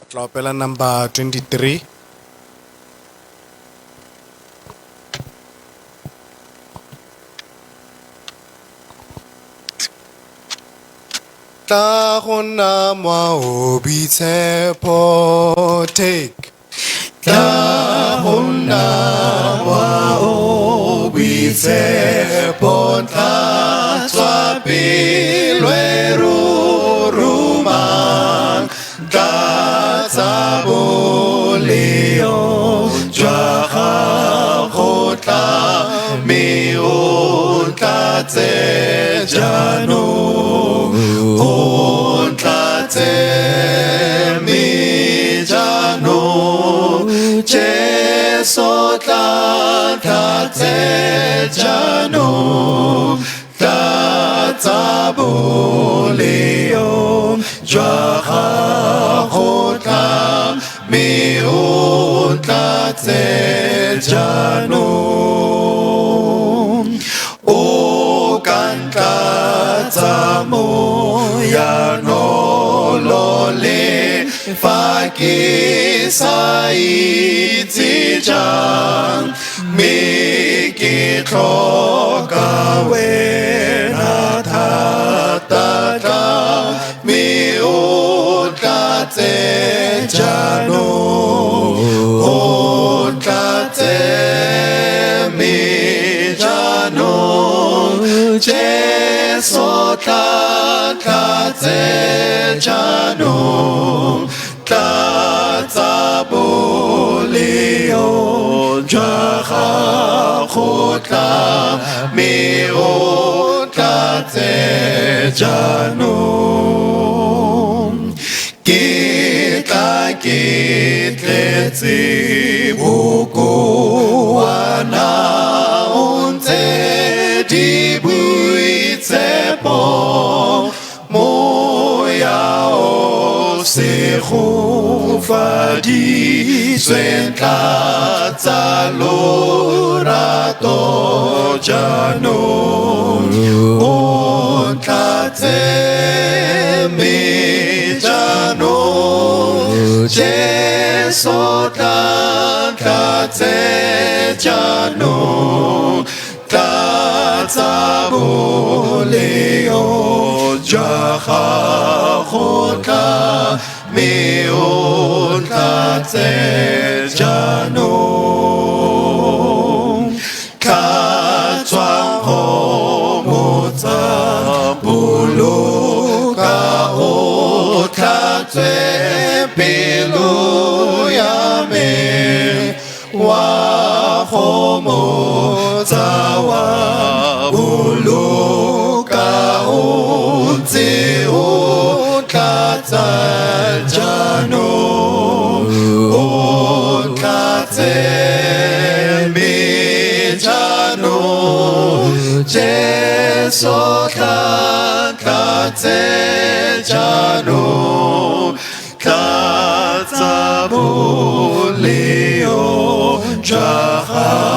Tlopela number 23. Tla go nna moabi tshepo, take. Tla go nna moabi tshepo, tla tswa pele rurumang, tla tsa boleo jwa gago, tla mme o tlatse jaanong, o tlatse mme jaanong, Jesu tla tlatse jaanong, tlatsa boleo jwa gago, tla mme o tlatse jaanong, o ka ntlatsa moya nolole fa ke sa itse jang, mme ke tlhoka wena thata, tla mme o tlatse jaanong, o tlatse mme jaanong, Jesu tla tlatse jaanong, tlatsa boleo jwa gago, tla mme o tlatse jaanong, ke tla ke tletse bokoana o ntse di buitshepo, moya o segofaditswe, tlatsa lorato jaanong, o tlatse mme jaanong, Jesu tla tlatse jaanong, tlatsa boleo jwa gago, tla mme o tlatse jaanong, tlatswa go motsa boloka o tlatswe pelo ya me, wa go motsa wa boloka o ntse o tlatsa jaanong, o tlatse mme jaanong, Jesu tla tlatse jaanong, tlatsa boleo jwa gago.